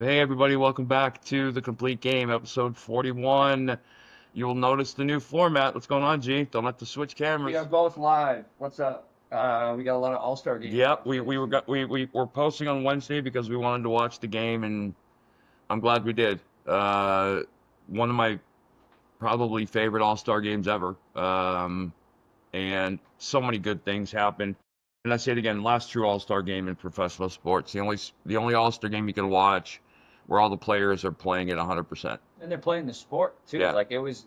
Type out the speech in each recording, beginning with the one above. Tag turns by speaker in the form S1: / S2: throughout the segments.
S1: Hey everybody, welcome back to The Complete Game, episode 41. You'll notice the new format. What's going on, G? Don't have to switch
S2: We are
S1: cameras.
S2: both live. What's up? We got a lot of All Star Game
S1: Yep,
S2: stuff
S1: we
S2: today
S1: we were
S2: too.
S1: got, we were posting on Wednesday because we wanted to watch the game, and I'm glad we did. One of my probably favorite All-Star games ever. And so many good things happened. And I say it again, last true All-Star game in professional sports. The only All-Star game you can watch where all the players are playing at 100%.
S2: And they're playing the sport too.
S1: Yeah.
S2: Like there was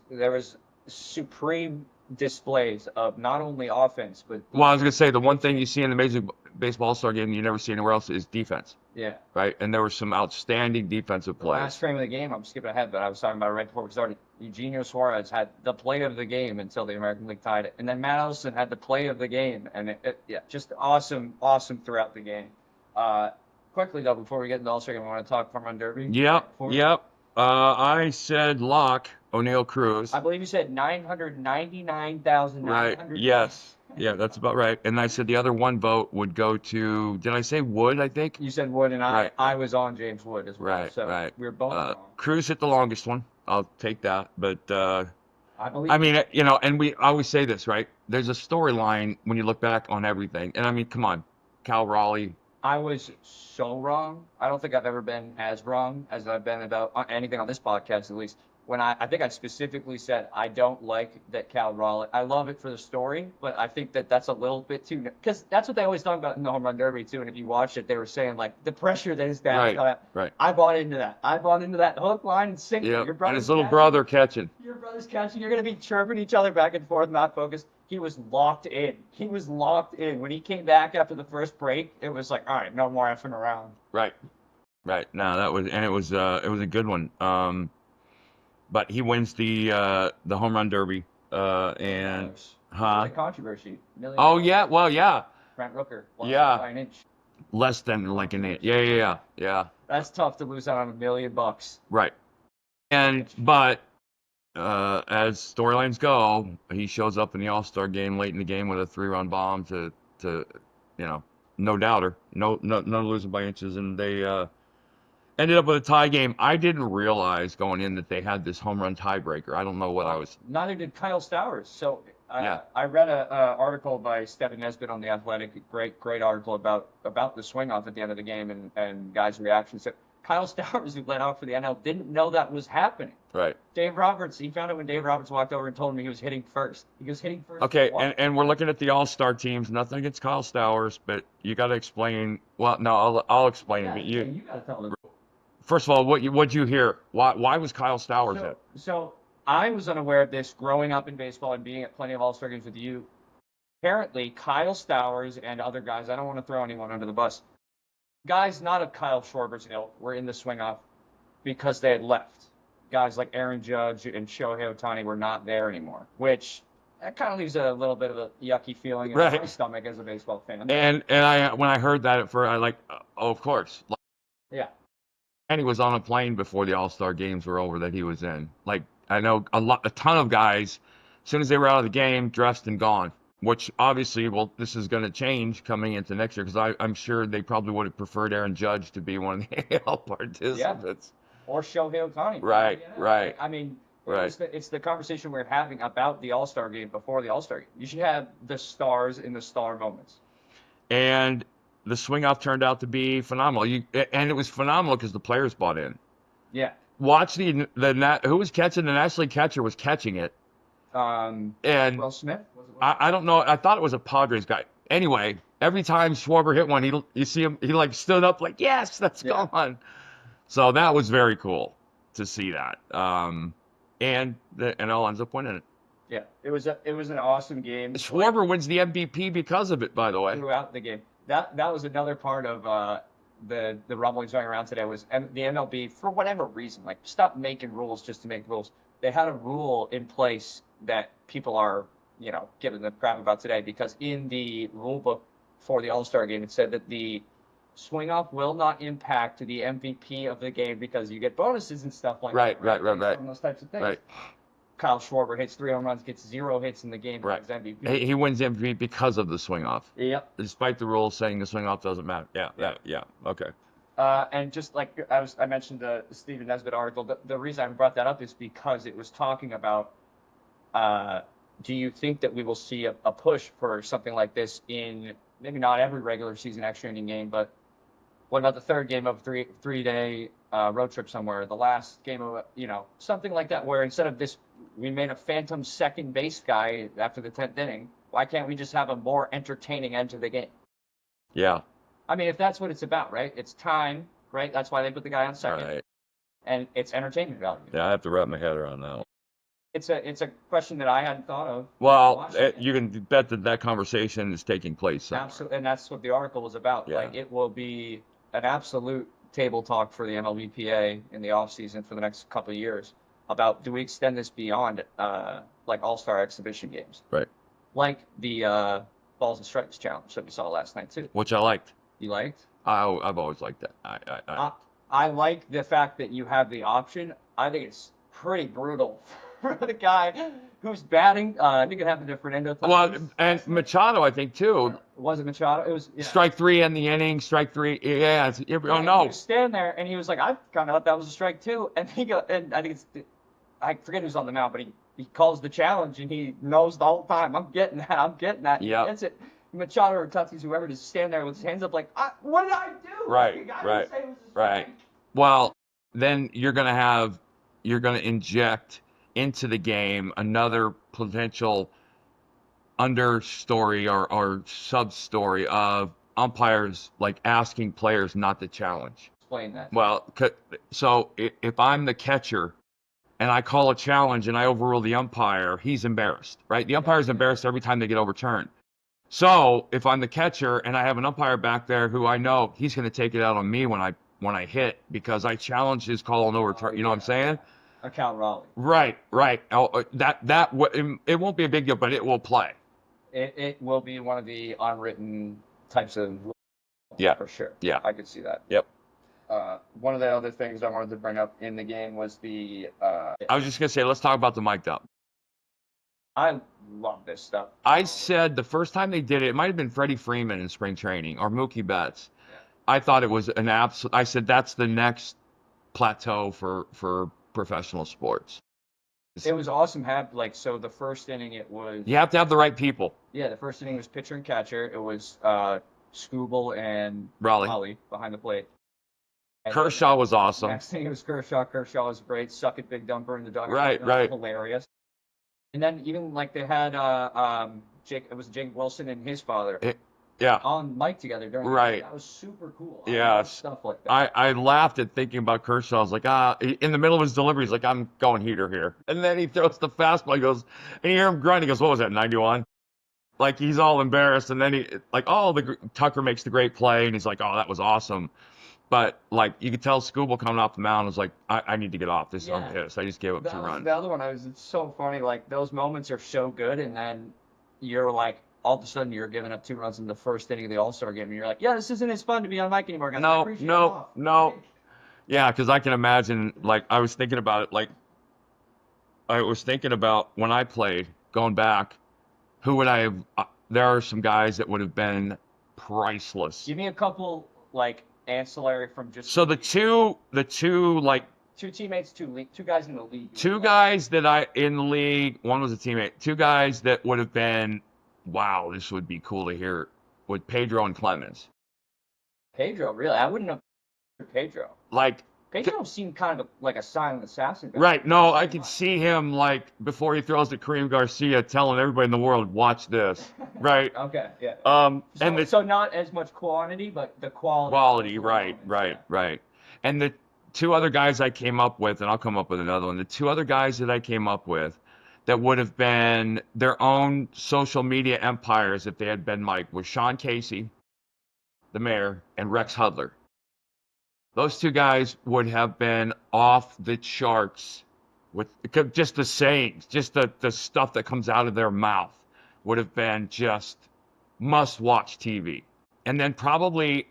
S2: supreme displays of not only offense but
S1: Well, I was gonna
S2: defense,
S1: say the one thing you
S2: pitching.
S1: see in the Major Baseball All-Star game you never see anywhere else is defense,
S2: Yeah.
S1: right? And there were some outstanding defensive
S2: The last
S1: plays.
S2: frame of the game, I'm skipping ahead, but I was talking about it right before we started. Eugenio Suarez had the play of the game until the American League tied it, and then Matt Olson had the play of the game, and yeah, just awesome, awesome throughout the game. Uh, Quickly though, before we get into All Star Game, I want to talk Home Run Derby.
S1: Yep,
S2: For it.
S1: yep. I said lock O'Neal Cruz.
S2: I believe you said 999,900.
S1: Right. Yes. Yeah, that's about right. And I said the other one vote would go to, did I say Wood, I think?
S2: You said Wood, and I
S1: Right.
S2: I was on James Wood as well.
S1: Right,
S2: So
S1: right.
S2: we are both wrong.
S1: Cruz hit the longest one. I'll take that. But
S2: I believe
S1: I mean, and we always say this, right? There's a storyline when you look back on everything. And I mean, come on, Cal Raleigh.
S2: I was so wrong. I don't think I've ever been as wrong as I've been about anything on this podcast, at least. When I think I specifically said I don't like that Cal Raleigh. I love it for the story, but I think that that's a little bit too, because that's what they always talk about in the Home Run Derby too. And if you watch it, they were saying like the pressure that his dad
S1: Right,
S2: got.
S1: right.
S2: I bought into that. I bought into that hook, line, and sinker.
S1: Yeah.
S2: Your
S1: And
S2: brother's
S1: his little
S2: catching.
S1: brother catching.
S2: Your brother's catching. You're going to be chirping each other back and forth, not focused. He was locked in. He was locked in. When he came back after the first break, it was like, all right, no more effing around.
S1: Right, right. No, it was a good one. But he wins the home run derby. And
S2: $1 million.
S1: huh?
S2: The controversy. $1 million.
S1: Oh yeah, well yeah,
S2: Brent Rooker lost
S1: yeah.
S2: by an inch.
S1: Less than like an inch. Yeah, yeah, yeah, yeah.
S2: That's tough to lose out on $1 million.
S1: Right. But as storylines go, he shows up in the All Star game late in the game with a 3-run bomb to no doubter, no losing by inches, and they ended up with a tie game. I didn't realize going in that they had this home run tiebreaker. I don't know what I was.
S2: Neither did Kyle Stowers. So
S1: Yeah.
S2: I read a article by Stephen Nesbitt on the Athletic, great article about the swing off at the end of the game and guys' reactions. So Kyle Stowers, who led off for the NL, didn't know that was happening.
S1: Right.
S2: Dave Roberts, he found it when Dave Roberts walked over and told him he was hitting first. He was hitting first.
S1: Okay,
S2: Why?
S1: and we're looking at the All Star teams. Nothing against Kyle Stowers, but you got to explain. Well, no, I'll explain it.
S2: Yeah,
S1: But
S2: you got to tell them.
S1: first of all, what'd you hear? Why was Kyle Stowers it?
S2: So I was unaware of this growing up in baseball and being at plenty of All-Star games with you. Apparently, Kyle Stowers and other guys, I don't want to throw anyone under the bus, guys not of Kyle Schwarber's ilk were in the swing-off because they had left. Guys like Aaron Judge and Shohei Ohtani were not there anymore, which that kind of leaves a little bit of a yucky feeling in my
S1: Right.
S2: stomach as a baseball fan.
S1: And I when I heard that at first, I like, oh, of course.
S2: Yeah.
S1: And he was on a plane before the All Star games were over that he was in. Like I know a ton of guys, as soon as they were out of the game, dressed and gone. Which obviously, well, this is going to change coming into next year because I'm sure they probably would have preferred Aaron Judge to be one of the AL participants.
S2: Or Shohei Ohtani.
S1: Right, right.
S2: I mean,
S1: Right.
S2: it's the conversation we're having about the All-Star game before the All-Star game. You should have the stars in the star moments.
S1: And the swing off turned out to be phenomenal. And it was phenomenal because the players bought in.
S2: Yeah.
S1: Watch who was catching the National League catcher was catching it. And
S2: Will Smith? Was it Will?
S1: I don't know. I thought it was a Padres guy. Anyway, every time Schwarber hit one, you see him. He like stood up like, yes, that's gone. So that was very cool to see that. And the NL ends up winning it.
S2: Yeah. It was an awesome game.
S1: Schwarber wins the MVP because of it, by the way.
S2: Throughout the game. That was another part of the rumblings going around today was the MLB, for whatever reason, like stop making rules just to make rules. They had a rule in place that people are, giving them crap about today because in the rule book for the All-Star game, it said that the swing off will not impact the MVP of the game because you get bonuses and stuff like
S1: Right,
S2: that.
S1: right.
S2: Those types of things.
S1: Right.
S2: Kyle Schwarber hits 3 home runs, gets 0 hits in the game,
S1: Right.
S2: wins MVP.
S1: He wins MVP because of the swing off.
S2: Yep.
S1: Despite the rules saying the swing off doesn't matter. Yeah. Okay.
S2: And just like I mentioned the Stephen Nesbitt article, the reason I brought that up is because it was talking about, do you think that we will see a push for something like this in maybe not every regular season extra inning game, but what about the third game of a three-day road trip somewhere, the last game of something like that, where instead of this, we made a phantom second base guy after the 10th inning. Why can't we just have a more entertaining end to the game?
S1: Yeah.
S2: I mean, if that's what it's about, right? It's time, right? That's why they put the guy on second,
S1: Right.
S2: and it's entertainment value.
S1: Yeah, I have to wrap my head around that.
S2: It's a question that I hadn't thought of.
S1: Well, you can bet that conversation is taking place somewhere.
S2: Absolutely, and that's what the article was about.
S1: Yeah.
S2: Like, it will be an absolute table talk for the MLBPA in the off season for the next couple of years about, do we extend this beyond like all-star exhibition games,
S1: Right?
S2: Like the balls and strikes challenge that we saw last night too.
S1: Which I liked.
S2: You liked?
S1: I've always liked that.
S2: I like the fact that you have the option. I think it's pretty brutal for the guy who's batting. I think it happened to Fernando.
S1: Well, and Machado, I think too.
S2: Was it Machado? It was
S1: strike 3 in the inning. Strike 3. Yeah. Oh no.
S2: He was standing there and he was like, I kind of thought that was a strike too. And and I think I forget who's on the mound, but he calls the challenge and he knows the whole time, I'm getting that.
S1: Yeah.
S2: He gets it. Machado or Tatis, whoever, just stand there with his hands up like, what did I do?
S1: Right. Right. Well, then you're gonna inject into the game another potential understory or sub-story of umpires like asking players not to challenge.
S2: Explain that.
S1: Well, so if I'm the catcher and I call a challenge and I overrule the umpire, he's embarrassed, right? The umpire's embarrassed every time they get overturned. So if I'm the catcher and I have an umpire back there who I know he's going to take it out on me when I hit because I challenged his call and overturn, you know what I'm saying?
S2: Account Raleigh.
S1: Right. Oh, it won't be a big deal, but it will play.
S2: It will be one of the unwritten types of rules.
S1: Yeah.
S2: For sure.
S1: Yeah.
S2: I could see that.
S1: Yep.
S2: One of the other things I wanted to bring up in the game was the.
S1: I was just going to say, let's talk about the mic'd up.
S2: I love this stuff.
S1: I said the first time they did it, it might have been Freddie Freeman in spring training or Mookie Betts.
S2: Yeah.
S1: I thought it was an absolute. I said that's the next plateau for professional sports.
S2: It was awesome. So the first inning it was.
S1: You have to have the right people.
S2: Yeah, the first inning was pitcher and catcher. It was Scooble and
S1: Raleigh
S2: behind the plate. And
S1: Kershaw was awesome.
S2: Next thing it was Kershaw. Kershaw was great. Suck it, big dumper in the dugout.
S1: Right.
S2: Hilarious. And then even like they had Jake Wilson and his father on mic together during the game. That was super cool.
S1: Yeah.
S2: Stuff like that.
S1: I laughed at thinking about Kershaw. I was like, in the middle of his delivery, he's like, I'm going heater here. And then he throws the fastball. He goes, and you hear him grunt. He goes, what was that, 91? Like he's all embarrassed. And then Tucker makes the great play. And he's like, oh, that was awesome. But like you could tell Scooble coming off the mound was like, I need to get off. I'm pissed. I just gave up 2 runs.
S2: The other one, it's so funny. Like those moments are so good, and then you're like, all of a sudden you're giving up 2 runs in the first inning of the All Star game, and you're like, yeah, this isn't as fun to be on mic anymore, guys.
S1: No. Yeah, because I can imagine. Like I was thinking about it. Like I was thinking about when I played, going back, who would I have? There are some guys that would have been priceless.
S2: Give me a couple like. Ancillary from just
S1: so the two like
S2: 2 teammates, 2 guys in the league.
S1: 2 guys that in the league. One was a teammate. 2 guys that would have been, wow, this would be cool to hear. With Pedro and Clemens.
S2: Pedro, really? I wouldn't have Pedro.
S1: Like
S2: Pedro seemed kind of like a silent assassin.
S1: Right. No, I could see him like before he throws to Kareem Garcia, telling everybody in the world, "Watch this." Right.
S2: Okay. Yeah. So not as much quantity, but the quality.
S1: Quality. Right. And the 2 other guys I came up with, and I'll come up with another one. The 2 other guys that I came up with that would have been their own social media empires if they had been Mike was Sean Casey, the mayor, and Rex Hudler. Those 2 guys would have been off the charts with just the sayings, just the stuff that comes out of their mouth would have been just must-watch TV. And then probably,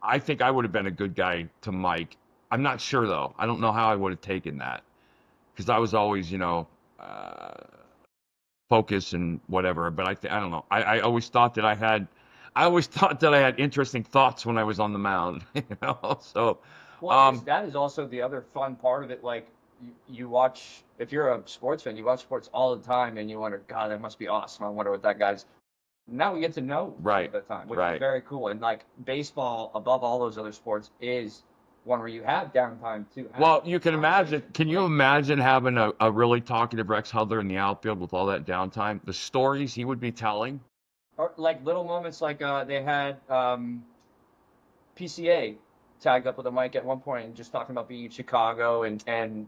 S1: I think I would have been a good guy to Mike. I'm not sure, though. I don't know how I would have taken that because I was always, focused and whatever. But I don't know. I always thought that I had I always thought that I had interesting thoughts when I was on the mound. So,
S2: Well, that is also the other fun part of it. Like you watch, if you're a sports fan, you watch sports all the time, and you wonder, God, that must be awesome. I wonder what that guy's. Now we get to know some of the time, which is very cool. And like baseball, above all those other sports, is one where you have downtime too.
S1: Well, you can imagine. Can you imagine having a really talkative Rex Hudler in the outfield with all that downtime? The stories he would be telling.
S2: Or like little moments, like they had PCA tagged up with a mic at one point and just talking about being in Chicago, and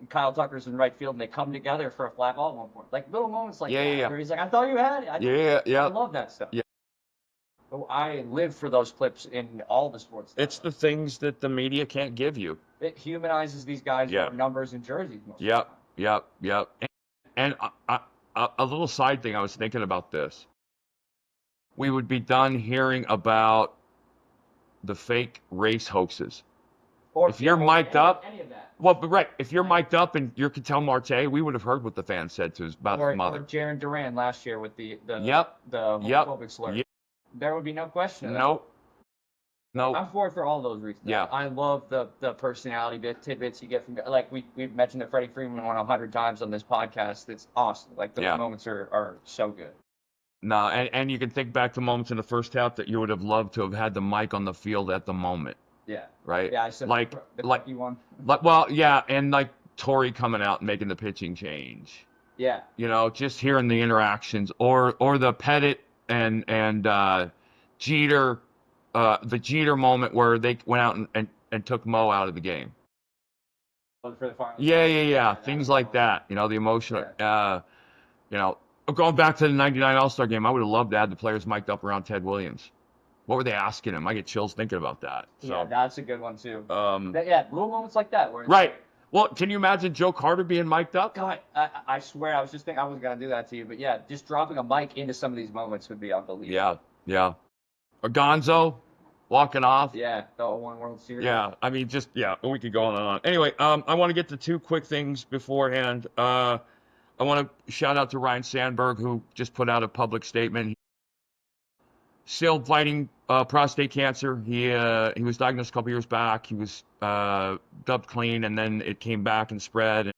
S2: Kyle Tucker's in right field, and they come together for a flat ball at one point. Like little moments like that, where he's like, "I thought you had it." I love that stuff.
S1: Yeah.
S2: I live for those clips in all the sports.
S1: It's the things that the media can't give you.
S2: It humanizes these guys with numbers and jerseys.
S1: Yep. And a little side thing, I was thinking about this. We would be done hearing about the fake race hoaxes. Or if you're mic'd up,
S2: any of that.
S1: well, but right, if you're mic'd up and you're Ketel Marte, we would have heard what the fan said to his about his mother.
S2: Or Jaron Duran last year with the homophobic slur.
S1: Yep.
S2: There would be no question.
S1: Nope.
S2: I'm for all those reasons.
S1: Yeah.
S2: I love the personality tidbits you get from, like we've mentioned that Freddie Freeman won 100 times on this podcast. It's awesome. Like those moments are so good.
S1: No, and you can think back to moments in the first half that you would have loved to have had the mic on the field at the moment.
S2: Yeah.
S1: Right.
S2: Yeah, I said
S1: like
S2: you won.
S1: Well, yeah, and like Torrey coming out and making the pitching change.
S2: Yeah.
S1: Just hearing the interactions, or the Pettit and Jeter, the Jeter moment where they went out and took Mo out of the game.
S2: For the final.
S1: Yeah. Things like that. The emotional. Going back to the '99 All Star Game, I would have loved to have the players mic'd up around Ted Williams. What were they asking him? I get chills thinking about that. So,
S2: yeah, that's a good one too. Little moments like that. Where
S1: right. Well, can you imagine Joe Carter being mic'd up?
S2: God, I swear, I was just thinking I wasn't gonna do that to you, but yeah, just dropping a mic into some of these moments would be unbelievable.
S1: Yeah. Or Gonzo walking off.
S2: Yeah, the 0-1 World Series.
S1: Yeah, I mean, we could go on and on. Anyway, I want to get to two quick things beforehand. I want to shout out to Ryan Sandberg, who just put out a public statement. Still fighting prostate cancer. He was diagnosed a couple years back. He was dubbed clean, and then it came back and spread. And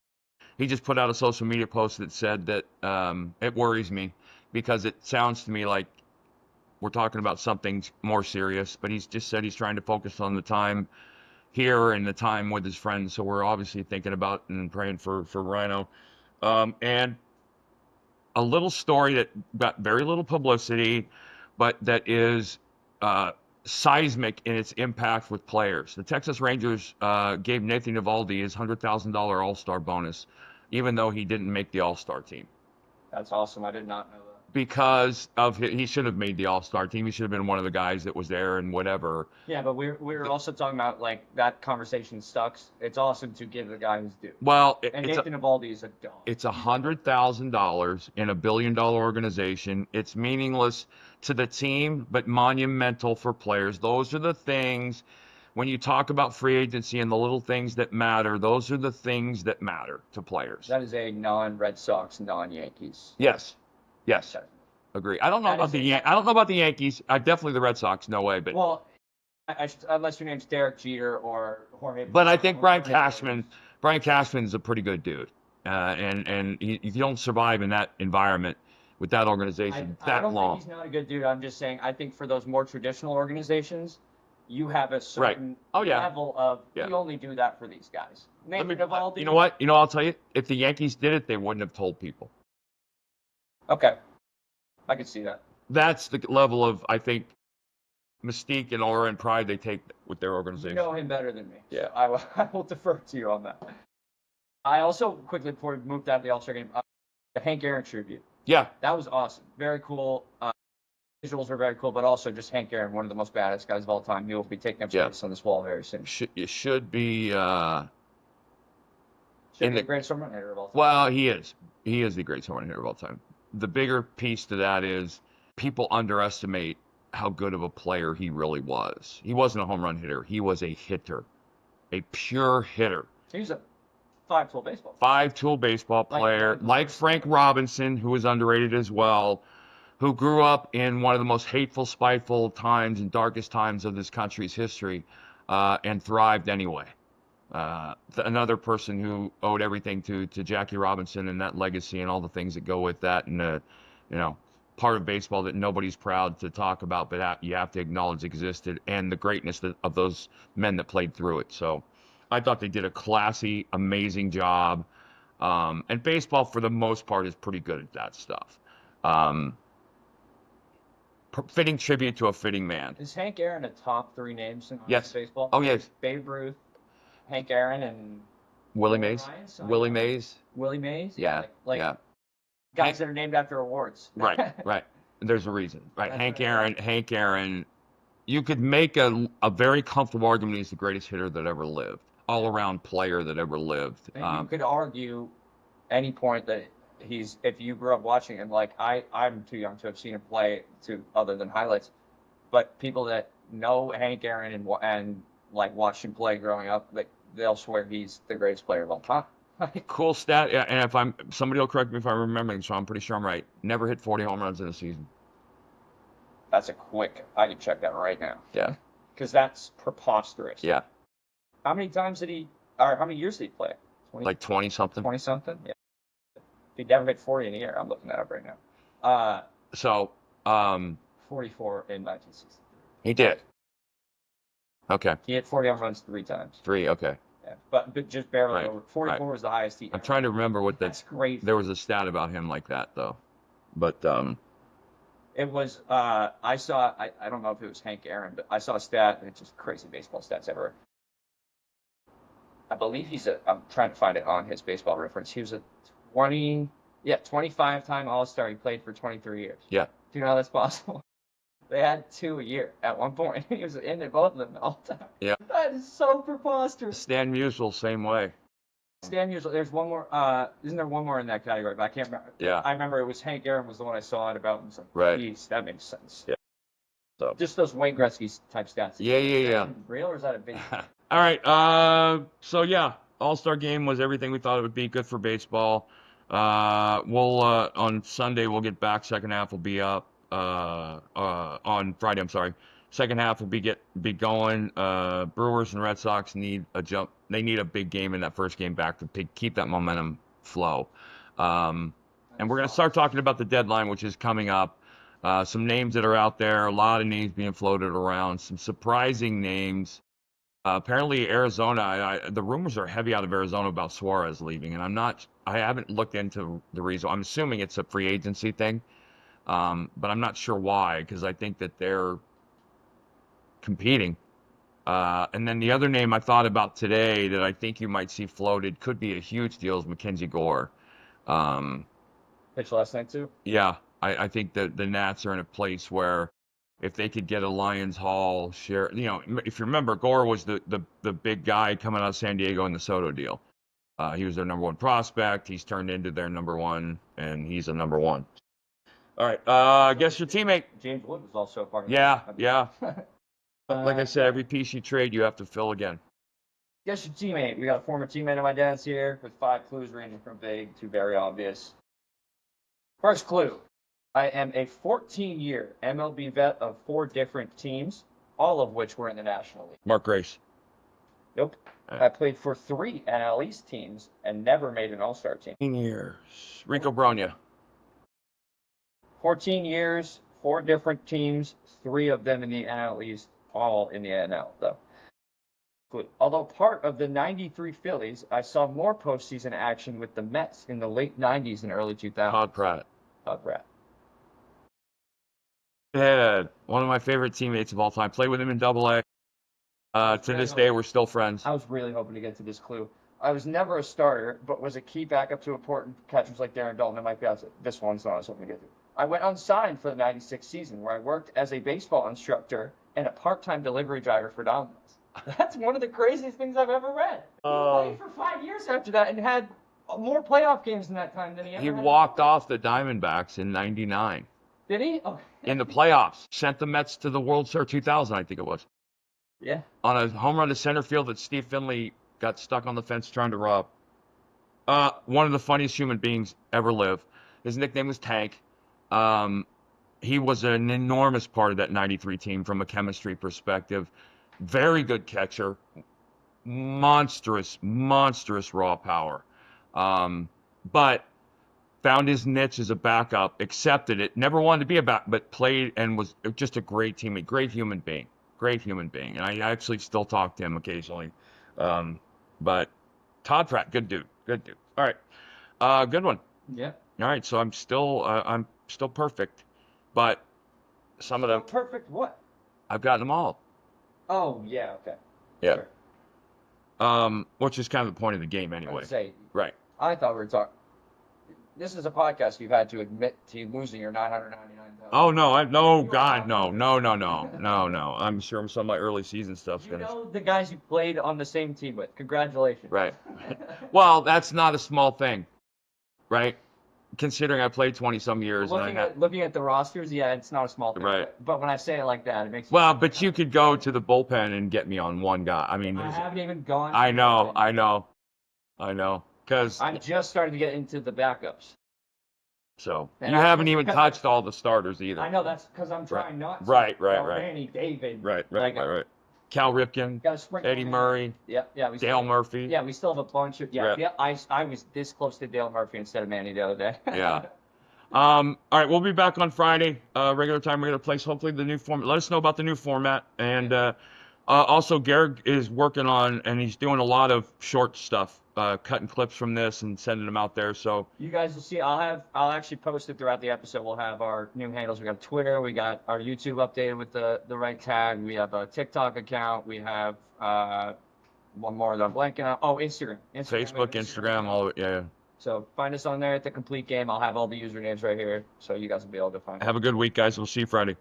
S1: he just put out a social media post that said that it worries me because it sounds to me like we're talking about something more serious. But he's just said he's trying to focus on the time here and the time with his friends. So we're obviously thinking about and praying for Rhino. And a little story that got very little publicity, but that is seismic in its impact with players. The Texas Rangers gave Nathan Eovaldi his $100,000 All-Star bonus, even though he didn't make the All-Star team.
S2: That's awesome. I did not know that.
S1: Because he should have made the All-Star team. He should have been one of the guys that was there and whatever.
S2: Yeah, but we're also talking about, like, that conversation sucks. It's awesome to give the guy his due.
S1: Well,
S2: Nathan Eovaldi is a dog.
S1: It's $100,000 in $1 billion organization. It's meaningless to the team, but monumental for players. Those are the things, when you talk about free agency and the little things that matter, those are the things that matter to players.
S2: That is a non-Red Sox, non-Yankees.
S1: Yes. Agree. I don't know about the Yankees. Definitely the Red Sox. No way. But
S2: unless your name's Derek Jeter or Jorge.
S1: But I think Brian Cashman's a pretty good dude. And if you don't survive in that environment with that organization
S2: I don't think he's not a good dude. I'm just saying, I think for those more traditional organizations, you have a certain level of you only do that for these guys. Nathan Eovaldi.
S1: You know what? I'll tell you, if the Yankees did it, they wouldn't have told people.
S2: Okay. I can see that.
S1: That's the level of, I think, mystique and aura and pride they take with their organization.
S2: You know him better than me.
S1: Yeah.
S2: So I will defer to you on that. I also, quickly before we moved out of the All-Star game, the Hank Aaron tribute.
S1: Yeah.
S2: That was awesome. Very cool. Visuals were very cool, but also just Hank Aaron, one of the most badass guys of all time. He will be taking up space on this wall very soon.
S1: It should be...
S2: the greatest home run hitter of all time.
S1: Well, he is. He is the greatest home run hitter of all time. The bigger piece to that is people underestimate how good of a player he really was. He wasn't a home run hitter. He was a hitter, a pure hitter.
S2: He was a five-tool baseball.
S1: Five-tool baseball player, like Frank Robinson, who was underrated as well. who grew up in one of the most hateful, spiteful times and darkest times of this country's history, and thrived anyway. Another person who owed everything to Jackie Robinson and that legacy and all the things that go with that, and part of baseball that nobody's proud to talk about, but you have to acknowledge existed, and the greatness of those men that played through it. So I thought they did a classy, amazing job. And baseball, for the most part, is pretty good at that stuff. Fitting tribute to a fitting man.
S2: Is Hank Aaron a top 3 names in
S1: Yes.
S2: baseball?
S1: Oh, yes.
S2: Babe Ruth, Hank Aaron, and
S1: Willie Mays. Willie Mays.
S2: Willie Mays?
S1: Yeah.
S2: Like
S1: yeah.
S2: guys that are named after awards.
S1: Right. Right. There's a reason. Right.
S2: That's
S1: Hank
S2: right.
S1: Aaron. Hank Aaron. You could make a very comfortable argument he's the greatest hitter that ever lived. All-around player that ever lived.
S2: And you could argue any point that if you grew up watching him, like I'm too young to have seen him play other than highlights, but people that know Hank Aaron and like watched him play growing up, they'll swear he's the greatest player of all time.
S1: Cool stat, and somebody will correct me if I'm remembering, so I'm pretty sure I'm right. Never hit 40 home runs in a season.
S2: That's I can check that right now.
S1: Yeah.
S2: Because that's preposterous.
S1: Yeah.
S2: How many years did he play? 20,
S1: like 20 something.
S2: 20 something? Yeah. He never hit 40 in a year. I'm looking that up right now. 44 in 1963.
S1: He did. Okay.
S2: He hit 40 home runs 3 times.
S1: 3, okay.
S2: Yeah, but just barely
S1: Right,
S2: over. 44
S1: right.
S2: was the highest he.
S1: I'm trying to remember what
S2: That's great.
S1: there was a stat about him like that though, but
S2: It was. I saw. I don't know if it was Hank Aaron, but I saw a stat. It's just crazy baseball stats ever. I believe I'm trying to find it on his baseball reference. He was a 25-time All-Star. He played for 23 years.
S1: Yeah.
S2: Do you know how that's possible? They had 2 a year at one point. He was in both of them all the time.
S1: Yeah.
S2: That is so preposterous.
S1: Stan Musial, same way.
S2: Stan Musial. There's one more. Isn't there one more in that category? But I can't remember.
S1: Yeah.
S2: I remember it was Hank Aaron was the one I saw it about. And was like,
S1: Right.
S2: Geez, that makes sense.
S1: Yeah. So.
S2: Just those Wayne Gretzky type stats.
S1: Yeah.
S2: Is that real or is that a big?
S1: All right. So yeah, All-Star Game was everything we thought it would be. Good for baseball. We'll on Sunday we'll get back. Second half will be up. On Friday, I'm sorry. Second half will be going. Brewers and Red Sox need a jump. They need a big game in that first game back to keep that momentum flow. And we're going to start talking about the deadline, which is coming up. Some names that are out there, a lot of names being floated around, some surprising names. Apparently Arizona, the rumors are heavy out of Arizona about Suarez leaving, and I haven't looked into the reason. I'm assuming it's a free agency thing. But I'm not sure why, because I think that they're competing. And then the other name I thought about today that I think you might see floated, could be a huge deal, is Mackenzie Gore.
S2: Pitched last night too?
S1: Yeah, I think that the Nats are in a place where if they could get a Lions Hall share, if you remember, Gore was the big guy coming out of San Diego in the Soto deal. He was their number 1 prospect. He's turned into their number 1, and he's a number 1. All right, guess your teammate.
S2: James Wood was also a part of
S1: Yeah.
S2: But
S1: Like I said, every piece you trade, you have to fill again.
S2: Guess your teammate. We got a former teammate of my dad's here with 5 clues ranging from vague to very obvious. First clue. I am a 14-year MLB vet of 4 different teams, all of which were in the National League.
S1: Mark Grace.
S2: Nope. I played for 3 NL East teams and never made an All-Star team.
S1: 14 years. Rico Brogna.
S2: 14 years, 4 different teams, 3 of them in the NL East, all in the NL, though. Although part of the 93 Phillies, I saw more postseason action with the Mets in the late 90s and early 2000s.
S1: Todd Pratt.
S2: Todd Pratt.
S1: Yeah, one of my favorite teammates of all time. Played with him in Double-A. To this day, we're still friends.
S2: I was really hoping to get to this clue. I was never a starter, but was a key backup to important catchers like Darren Dalton. It might be this one's not I was hoping to get to. I went unsigned for the 96 season, where I worked as a baseball instructor and a part-time delivery driver for Domino's. That's one of the craziest things I've ever read. He played for 5 years after that and had more playoff games in that time than he ever
S1: He
S2: had.
S1: walked off the Diamondbacks in '99.
S2: Did he? Oh.
S1: In the playoffs. Sent the Mets to the World Series 2000, I think it was.
S2: Yeah.
S1: On a home run to center field that Steve Finley got stuck on the fence trying to rob. One of the funniest human beings ever lived. His nickname was Tank. he was an enormous part of that 93 team from a chemistry perspective. Very good catcher, monstrous, monstrous raw power. But found his niche as a backup, accepted it, never wanted to be a back, but played and was just a great teammate, great human being, great human being. And I actually still talk to him occasionally. But Todd Pratt, good dude, good dude. All right, good one.
S2: Yeah.
S1: All right, so I'm still perfect, but some of them
S2: Perfect what?
S1: I've gotten them all.
S2: Oh, yeah, okay.
S1: Yeah.
S2: Sure.
S1: Which is kind of the point of the game
S2: I
S1: anyway.
S2: would say,
S1: Right.
S2: I thought we were talking. This is a podcast you've had to admit to losing your 999,000.
S1: Oh no, no,
S2: You are
S1: God,
S2: not
S1: no.
S2: perfect.
S1: No. I'm sure some of my early season stuff's
S2: You
S1: gonna.
S2: know the guys you played on the same team with. Congratulations.
S1: Right. Well, that's not a small thing, right? Considering I played 20 some years and I had.
S2: Looking at the rosters, yeah, it's not a small thing.
S1: Right.
S2: But when I say it like that, it makes.
S1: Well, but you could go to the bullpen and get me on one guy. I mean,
S2: I haven't even gone.
S1: I
S2: to the
S1: know,
S2: bullpen.
S1: I know. Because
S2: I'm just starting to get into the backups.
S1: so
S2: And
S1: you
S2: I-
S1: haven't even touched all the starters either.
S2: I know that's because I'm trying not to.
S1: Right.
S2: Manny, David.
S1: Right.
S2: Like,
S1: Cal Ripken,
S2: Gotta sprinkle
S1: Eddie
S2: them in.
S1: Murray,
S2: Yeah.
S1: Dale
S2: Still,
S1: Murphy.
S2: yeah, we still have a bunch of.
S1: Right.
S2: Yeah. I was this close to Dale Murphy instead of Manny the other day.
S1: Yeah. All right, we'll be back on Friday, regular time, regular place. Hopefully the new format. Let us know about the new format, and also Garrett is working on, and he's doing a lot of short stuff, cutting clips from this and sending them out there. So
S2: You guys will see. I'll actually post it throughout the episode. We'll have our new handles. We got Twitter. We got our YouTube updated with the right tag. We have a TikTok account. We have one more that I'm blanking on. Oh, Instagram.
S1: Facebook, Instagram, all of it. Yeah.
S2: So find us on there at The Complete Game. I'll have all the usernames right here, so you guys will be able to find it.
S1: Have a good week, guys. We'll see you Friday.